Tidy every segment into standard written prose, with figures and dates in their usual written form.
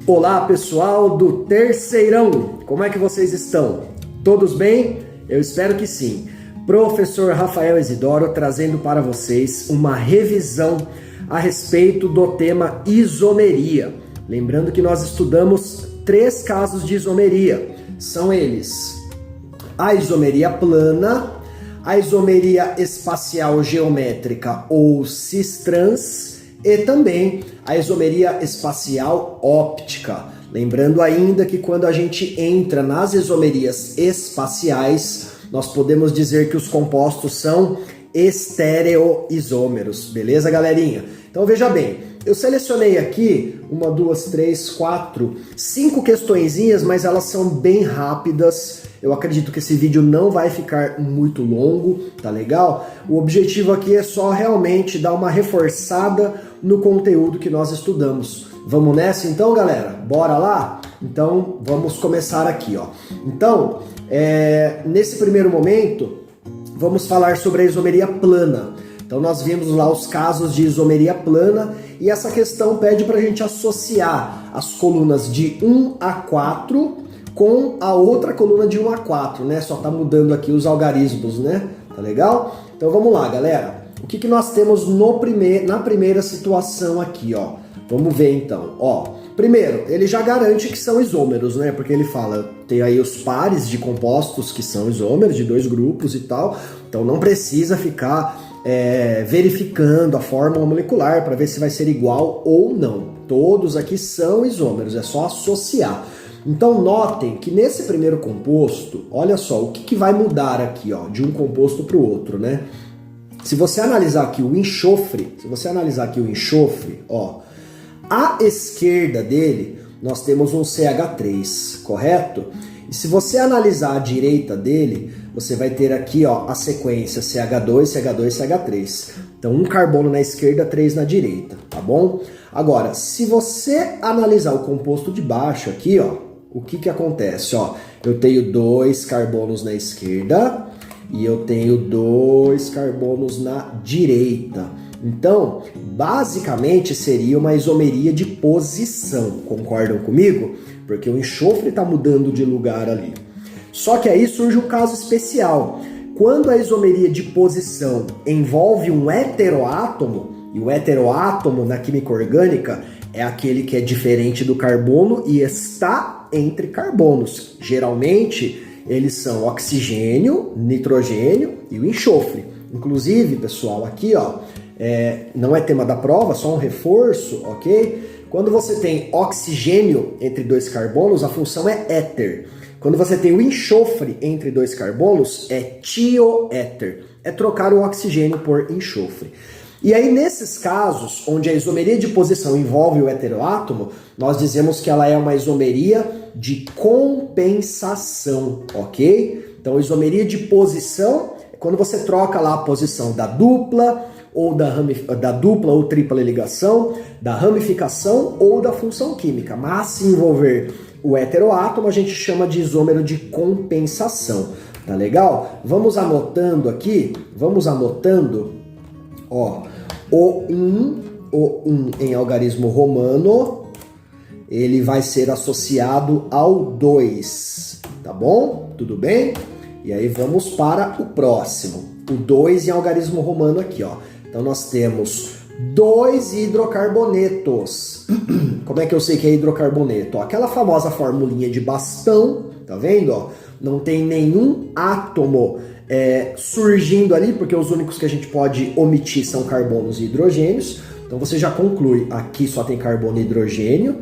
Olá pessoal do Terceirão, como é que vocês estão? Todos bem? Eu espero que sim. Professor Rafael Isidoro trazendo para vocês uma revisão a respeito do tema isomeria. Lembrando que nós estudamos 3 casos de isomeria. São eles: a isomeria plana, a isomeria espacial geométrica ou cis-trans e também a isomeria espacial óptica. Lembrando ainda que quando a gente entra nas isomerias espaciais, nós podemos dizer que os compostos são estereoisômeros, beleza, galerinha? Então veja bem, eu selecionei aqui 1, 2, 3, 4, 5 questõezinhas, mas elas são bem rápidas. Eu acredito que esse vídeo não vai ficar muito longo, tá legal? O objetivo aqui é só realmente dar uma reforçada no conteúdo que nós estudamos. Vamos nessa então, galera? Bora lá? Então, vamos começar aqui, ó. Então, nesse primeiro momento, vamos falar sobre a isomeria plana. Então, nós vimos lá os casos de isomeria plana e essa questão pede para a gente associar as colunas de 1 a 4 com a outra coluna de 1 a 4, né? Só tá mudando aqui os algarismos, né? Tá legal? Então vamos lá, galera. O que nós temos na primeira situação aqui, ó? Vamos ver então, ó. Primeiro, ele já garante que são isômeros, né? Porque ele fala, tem aí os pares de compostos que são isômeros, de 2 grupos e tal. Então não precisa ficar verificando a fórmula molecular para ver se vai ser igual ou não. Todos aqui são isômeros, é só associar. Então notem que nesse primeiro composto, olha só, o que vai mudar aqui, ó, de um composto para o outro, né? Se você analisar aqui o enxofre, ó, à esquerda dele nós temos um CH3, correto? E se você analisar a direita dele, você vai ter aqui, ó, a sequência CH2, CH2, CH3. Então um carbono na esquerda, 3 na direita, tá bom? Agora, se você analisar o composto de baixo aqui, ó, o que acontece? Ó, eu tenho 2 carbonos na esquerda e eu tenho 2 carbonos na direita. Então, basicamente seria uma isomeria de posição, concordam comigo? Porque o enxofre está mudando de lugar ali. Só que aí surge um caso especial. Quando a isomeria de posição envolve um heteroátomo, e o heteroátomo na química orgânica é aquele que é diferente do carbono e está entre carbonos. Geralmente, eles são oxigênio, nitrogênio e o enxofre. Inclusive, pessoal, aqui, ó, não é tema da prova, só um reforço, ok? Quando você tem oxigênio entre 2 carbonos, a função é éter. Quando você tem o enxofre entre 2 carbonos, é tioéter. É trocar o oxigênio por enxofre. E aí, nesses casos, onde a isomeria de posição envolve o heteroátomo, nós dizemos que ela é uma isomeria de compensação, ok? Então, isomeria de posição é quando você troca lá a posição da dupla ou ou tripla ligação, da ramificação ou da função química. Mas se envolver o heteroátomo, a gente chama de isômero de compensação. Tá legal? Vamos anotando aqui, ó, o 1 em algarismo romano, ele vai ser associado ao 2, tá bom? Tudo bem? E aí vamos para o próximo, o 2 em algarismo romano aqui, ó. Então nós temos 2 hidrocarbonetos. Como é que eu sei que é hidrocarboneto? Ó, aquela famosa formulinha de bastão, tá vendo? Ó? Não tem nenhum átomo surgindo ali, porque os únicos que a gente pode omitir são carbonos e hidrogênios. Então você já conclui, aqui só tem carbono e hidrogênio,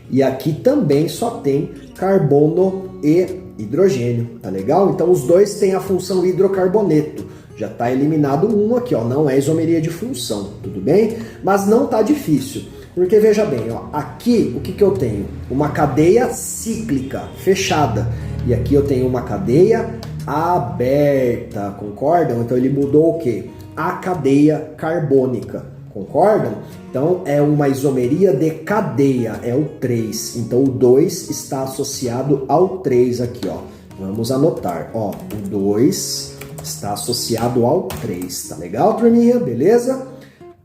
e aqui também só tem carbono e hidrogênio, tá legal? Então os dois têm a função hidrocarboneto. Já está eliminado um aqui, ó, não é isomeria de função, tudo bem? Mas não tá difícil, porque veja bem, ó, aqui o que eu tenho? Uma cadeia cíclica, fechada, e aqui eu tenho uma cadeia aberta, concordam? Então ele mudou o quê? A cadeia carbônica, concordam? Então é uma isomeria de cadeia, é o 3, então o 2 está associado ao 3 aqui, ó. Vamos anotar, ó, o 2 está associado ao 3, tá legal, turminha? Beleza?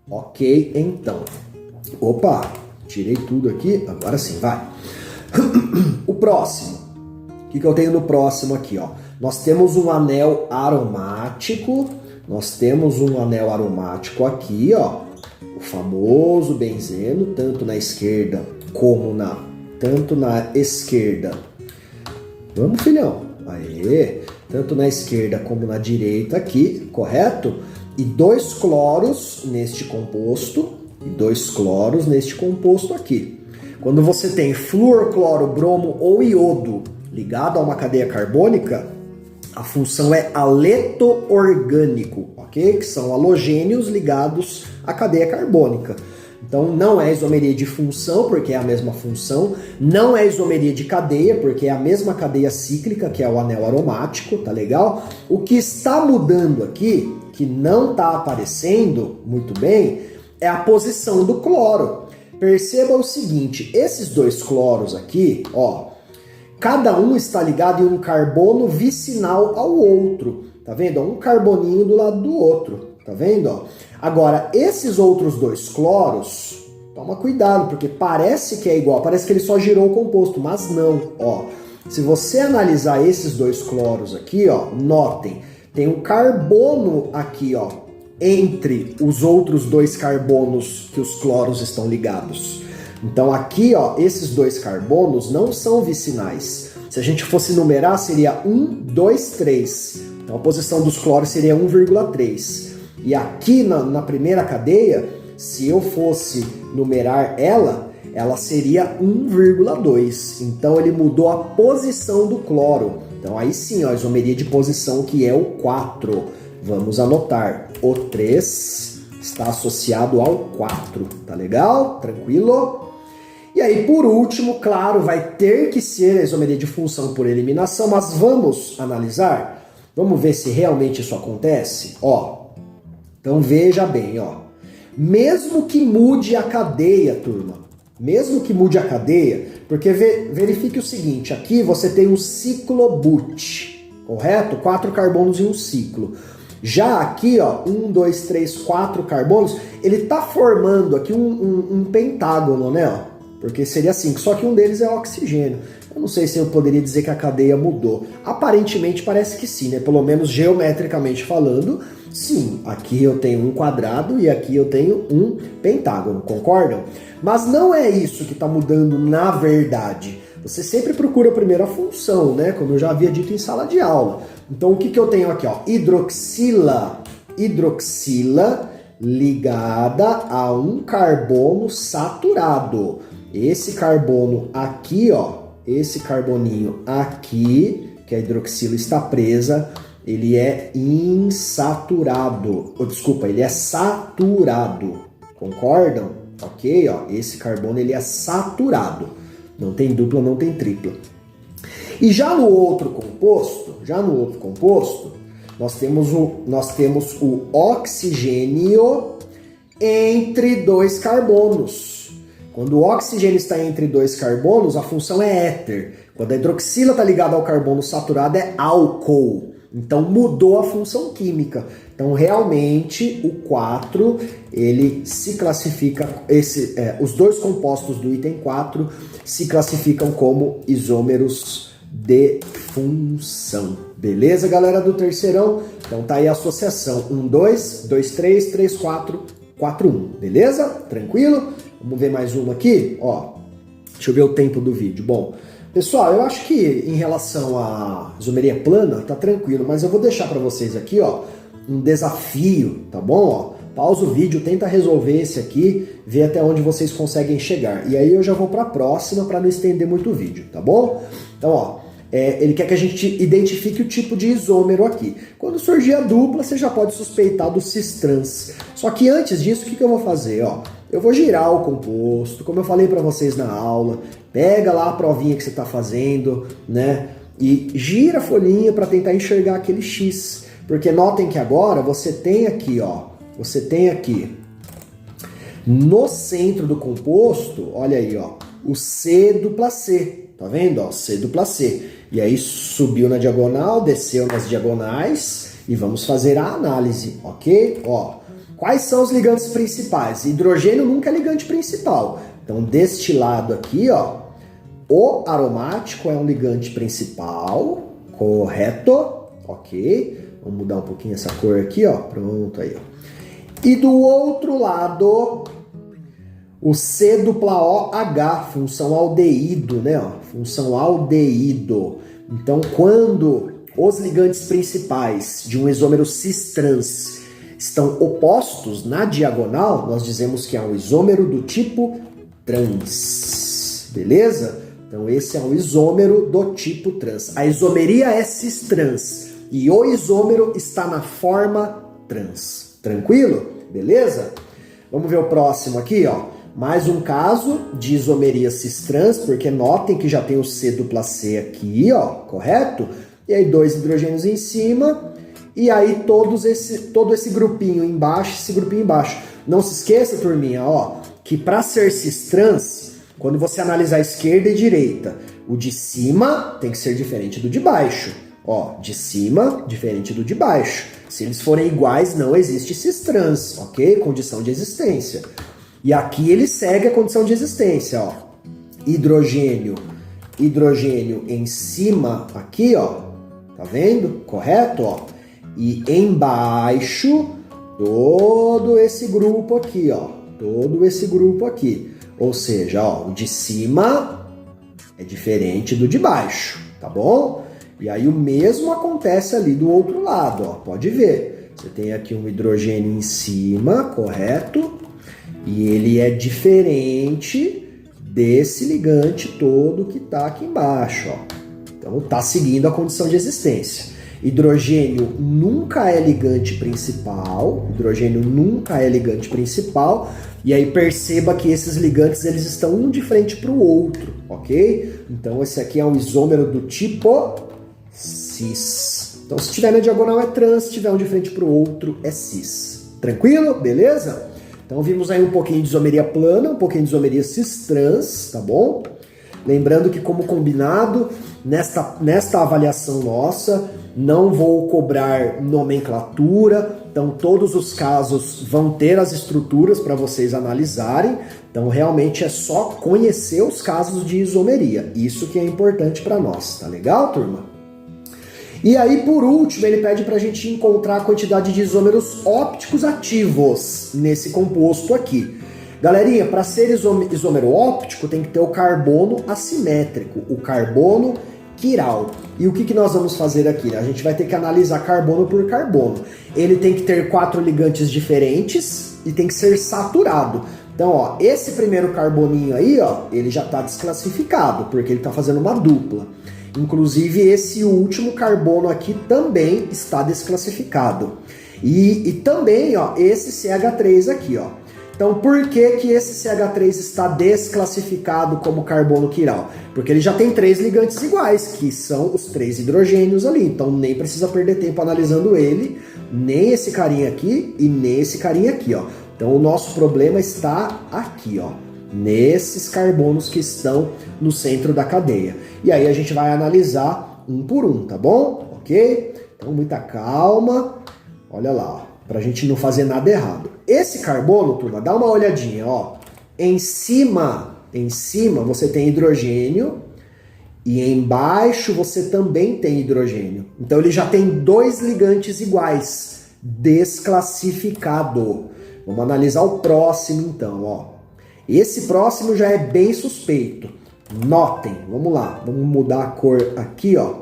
Ok, então. Opa, tirei tudo aqui, agora sim, vai. O próximo, o que eu tenho no próximo aqui, ó? Nós temos um anel aromático, aqui, ó, o famoso benzeno, tanto na esquerda como na esquerda. Vamos, filhão, aê! Tanto na esquerda como na direita aqui, correto? E 2 cloros neste composto, aqui. Quando você tem flúor, cloro, bromo ou iodo ligado a uma cadeia carbônica, a função é aleto-orgânico, ok? Que são halogênios ligados à cadeia carbônica. Então não é isomeria de função, porque é a mesma função, não é isomeria de cadeia, porque é a mesma cadeia cíclica, que é o anel aromático, tá legal? O que está mudando aqui, que não está aparecendo muito bem, é a posição do cloro. Perceba o seguinte, esses 2 cloros aqui, ó, cada um está ligado em um carbono vicinal ao outro, tá vendo? Um carboninho do lado do outro, tá vendo? Ó? Agora, esses outros 2 cloros, toma cuidado, porque parece que é igual, parece que ele só girou o composto, mas não, ó. Se você analisar esses 2 cloros aqui, ó, notem, tem um carbono aqui, ó, entre os outros 2 carbonos que os cloros estão ligados. Então aqui, ó, esses 2 carbonos não são vicinais. Se a gente fosse numerar, seria 1, 2, 3. Então a posição dos cloros seria 1,3. E aqui na primeira cadeia, se eu fosse numerar ela seria 1,2. Então ele mudou a posição do cloro. Então aí sim, ó, isomeria de posição, que é o 4. Vamos anotar, o 3 está associado ao 4, tá legal? Tranquilo? E aí, por último, claro, vai ter que ser a isomeria de função por eliminação, mas vamos analisar? Vamos ver se realmente isso acontece? Ó, então veja bem, ó. Mesmo que mude a cadeia, turma, porque verifique o seguinte, aqui você tem um ciclobut, correto? 4 carbonos em um ciclo. Já aqui, ó, 1, 2, 3, 4 carbonos, ele tá formando aqui um pentágono, né? Ó, porque seria assim, só que um deles é oxigênio. Eu não sei se eu poderia dizer que a cadeia mudou. Aparentemente parece que sim, né? Pelo menos geometricamente falando, sim. Aqui eu tenho um quadrado e aqui eu tenho um pentágono, concordam? Mas não é isso que está mudando na verdade. Você sempre procura primeiro a função, né? Como eu já havia dito em sala de aula. Então o que eu tenho aqui, ó? Hidroxila ligada a um carbono saturado. Esse carbono aqui, ó, esse carboninho aqui, que a hidroxila está presa, ele é insaturado. Desculpa, ele é saturado. Concordam? Ok, ó, esse carbono ele é saturado. Não tem dupla, não tem tripla. E já no outro composto, nós temos o oxigênio entre 2 carbonos. Quando o oxigênio está entre 2 carbonos, a função é éter. Quando a hidroxila está ligada ao carbono saturado, é álcool. Então mudou a função química. Então realmente o 4, ele se classifica, os 2 compostos do item 4 se classificam como isômeros de função. Beleza, galera do terceirão? Então tá aí a associação 1, 2, 2, 3, 3, 4, 4, 1. Beleza? Tranquilo? Vamos ver mais uma aqui? Ó, deixa eu ver o tempo do vídeo. Bom, pessoal, eu acho que em relação à isomeria plana, tá tranquilo, mas eu vou deixar para vocês aqui, ó, um desafio, tá bom? Ó, pausa o vídeo, tenta resolver esse aqui, ver até onde vocês conseguem chegar. E aí eu já vou para a próxima para não estender muito o vídeo, tá bom? Então, ó, ele quer que a gente identifique o tipo de isômero aqui. Quando surgir a dupla, você já pode suspeitar do cis-trans. Só que antes disso, o que eu vou fazer? Ó, eu vou girar o composto, como eu falei para vocês na aula. Pega lá a provinha que você está fazendo, né? E gira a folhinha para tentar enxergar aquele X. Porque notem que agora você tem aqui, ó, no centro do composto, olha aí, ó, o C dupla C, tá vendo? Ó, C dupla C. E aí subiu na diagonal, desceu nas diagonais e vamos fazer a análise, ok? Ó, Quais são os ligantes principais? Hidrogênio nunca é ligante principal. Então, deste lado aqui, ó, o aromático é um ligante principal, correto? Ok. Vamos mudar um pouquinho essa cor aqui, ó. Pronto, aí, ó. E do outro lado, o C dupla OH, função aldeído, né? Ó, função aldeído. Então, quando os ligantes principais de um isômero cis-trans estão opostos na diagonal, nós dizemos que é um isômero do tipo trans. Beleza? Então, esse é um isômero do tipo trans. A isomeria é cis-trans e o isômero está na forma trans. Tranquilo? Beleza? Vamos ver o próximo aqui, ó. Mais um caso de isomeria cis-trans, porque notem que já tem o C dupla C aqui, ó, correto? E aí 2 hidrogênios em cima, e aí todo esse grupinho embaixo, esse grupinho embaixo. Não se esqueça, turminha, ó, que para ser cis-trans, quando você analisar esquerda e direita, o de cima tem que ser diferente do de baixo. Ó, de cima, diferente do de baixo. Se eles forem iguais, não existe cis-trans, ok? Condição de existência. E aqui ele segue a condição de existência, ó. Hidrogênio em cima, aqui, ó. Tá vendo? Correto, ó. E embaixo, todo esse grupo aqui, ó. Todo esse grupo aqui. Ou seja, ó, o de cima é diferente do de baixo, tá bom? E aí o mesmo acontece ali do outro lado, ó. Pode ver. Você tem aqui um hidrogênio em cima, correto? E ele é diferente desse ligante todo que está aqui embaixo, ó. Então está seguindo a condição de existência. Hidrogênio nunca é ligante principal. Hidrogênio nunca é ligante principal. E aí perceba que esses ligantes eles estão um de frente para o outro, ok? Então esse aqui é um isômero do tipo cis. Então se tiver na diagonal é trans, se tiver um de frente para o outro é cis. Tranquilo? Beleza? Então vimos aí um pouquinho de isomeria plana, um pouquinho de isomeria cis-trans, tá bom? Lembrando que como combinado, nesta avaliação nossa, não vou cobrar nomenclatura, então todos os casos vão ter as estruturas para vocês analisarem, então realmente é só conhecer os casos de isomeria, isso que é importante para nós, tá legal, turma? E aí, por último, ele pede para a gente encontrar a quantidade de isômeros ópticos ativos nesse composto aqui. Galerinha, para ser isômero óptico, tem que ter o carbono assimétrico, o carbono quiral. E o que nós vamos fazer aqui? A gente vai ter que analisar carbono por carbono. Ele tem que ter 4 ligantes diferentes e tem que ser saturado. Então, ó, esse primeiro carboninho aí, ó, ele já está desclassificado, porque ele está fazendo uma dupla. Inclusive, esse último carbono aqui também está desclassificado. E também, ó, esse CH3 aqui, ó. Então, por que esse CH3 está desclassificado como carbono quiral? Porque ele já tem 3 ligantes iguais, que são os 3 hidrogênios ali. Então, nem precisa perder tempo analisando ele, nem esse carinha aqui e nem esse carinha aqui, ó. Então, o nosso problema está aqui, ó, nesses carbonos que estão no centro da cadeia. E aí a gente vai analisar um por um, tá bom? Ok? Então, muita calma. Olha lá, ó, pra gente não fazer nada errado. Esse carbono, turma, dá uma olhadinha, ó. Em cima você tem hidrogênio e embaixo você também tem hidrogênio. Então ele já tem 2 ligantes iguais, desclassificado. Vamos analisar o próximo então, ó. Esse próximo já é bem suspeito. Notem, vamos lá, vamos mudar a cor aqui, ó,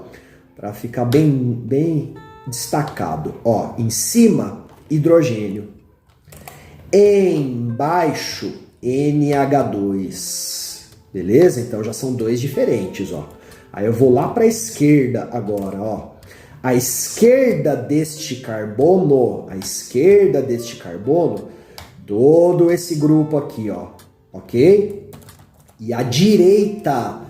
para ficar bem destacado. Ó, em cima, hidrogênio. Embaixo, NH2. Beleza? Então já são 2 diferentes, ó. Aí eu vou lá para a esquerda agora, ó. À esquerda deste carbono, todo esse grupo aqui, ó, ok? E à direita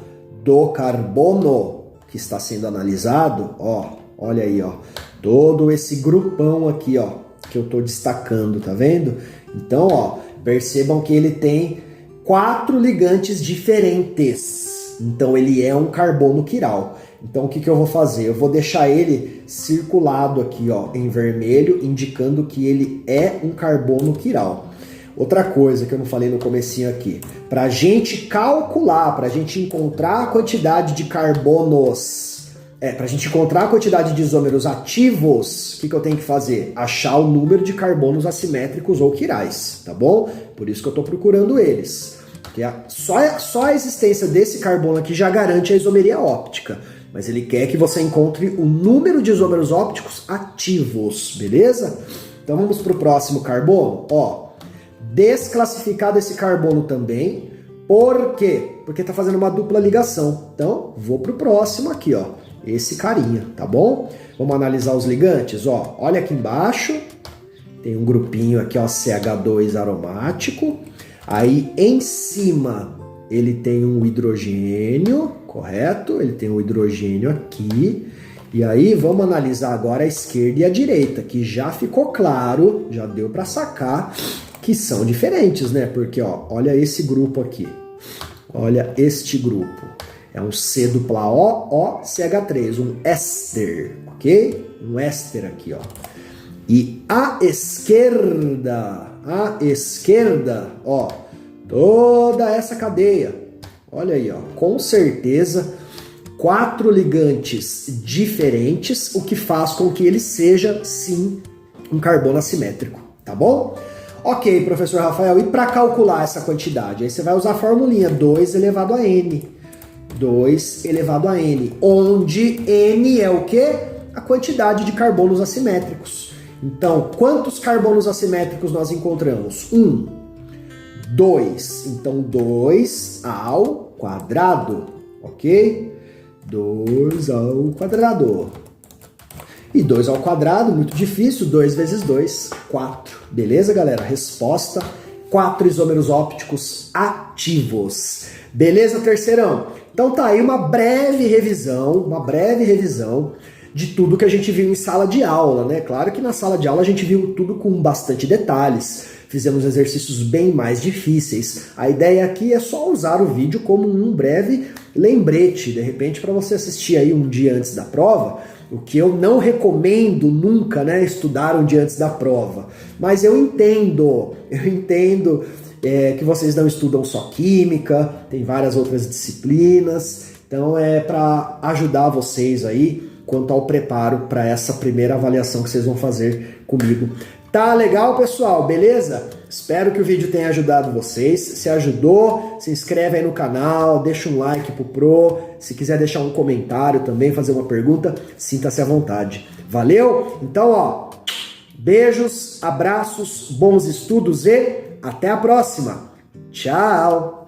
do carbono que está sendo analisado, ó, olha aí, ó, todo esse grupão aqui, ó, que eu tô destacando, tá vendo? Então, ó, percebam que ele tem 4 ligantes diferentes. Então ele é um carbono quiral. Então o que eu vou fazer? Eu vou deixar ele circulado aqui, ó, em vermelho, indicando que ele é um carbono quiral. Outra coisa que eu não falei no comecinho aqui, para a gente calcular, para a gente encontrar a quantidade de carbonos, para a gente encontrar a quantidade de isômeros ativos, o que eu tenho que fazer? Achar o número de carbonos assimétricos ou quirais, tá bom? Por isso que eu estou procurando eles. Porque só a existência desse carbono aqui já garante a isomeria óptica, mas ele quer que você encontre o número de isômeros ópticos ativos, beleza? Então vamos para o próximo carbono, ó. Desclassificado esse carbono também. Por quê? Porque está fazendo uma dupla ligação. Então, vou para o próximo aqui, ó. Esse carinha, tá bom? Vamos analisar os ligantes, ó. Olha aqui embaixo. Tem um grupinho aqui, ó, CH2 aromático. Aí, em cima, ele tem um hidrogênio, correto? Ele tem um hidrogênio aqui. E aí, vamos analisar agora a esquerda e a direita, que já ficou claro, já deu para sacar que são diferentes, né? Porque, ó, olha esse grupo aqui. Olha este grupo. É um C dupla O, CH3, um éster, ok? Um éster aqui, ó. E a esquerda, ó, toda essa cadeia. Olha aí, ó, com certeza 4 ligantes diferentes, o que faz com que ele seja, sim, um carbono assimétrico, tá bom? Ok, professor Rafael, e para calcular essa quantidade? Aí você vai usar a formulinha 2 elevado a N. 2 elevado a N, onde N é o quê? A quantidade de carbonos assimétricos. Então, quantos carbonos assimétricos nós encontramos? 1, 2. Então, 2 ao quadrado, ok? 2 ao quadrado. E 2 ao quadrado, muito difícil, 2 vezes 2, 4. Beleza, galera? Resposta, 4 isômeros ópticos ativos. Beleza, terceirão? Então tá aí uma breve revisão de tudo que a gente viu em sala de aula, né? Claro que na sala de aula a gente viu tudo com bastante detalhes, fizemos exercícios bem mais difíceis. A ideia aqui é só usar o vídeo como um breve lembrete, de repente para você assistir aí um dia antes da prova, o que eu não recomendo nunca, né, estudar um dia antes da prova. Mas eu entendo que vocês não estudam só química, tem várias outras disciplinas, então é para ajudar vocês aí quanto ao preparo para essa primeira avaliação que vocês vão fazer comigo. Tá legal, pessoal? Beleza? Espero que o vídeo tenha ajudado vocês. Se ajudou, se inscreve aí no canal, deixa um like pro Pro. Se quiser deixar um comentário também, fazer uma pergunta, sinta-se à vontade. Valeu? Então, ó, beijos, abraços, bons estudos e até a próxima. Tchau!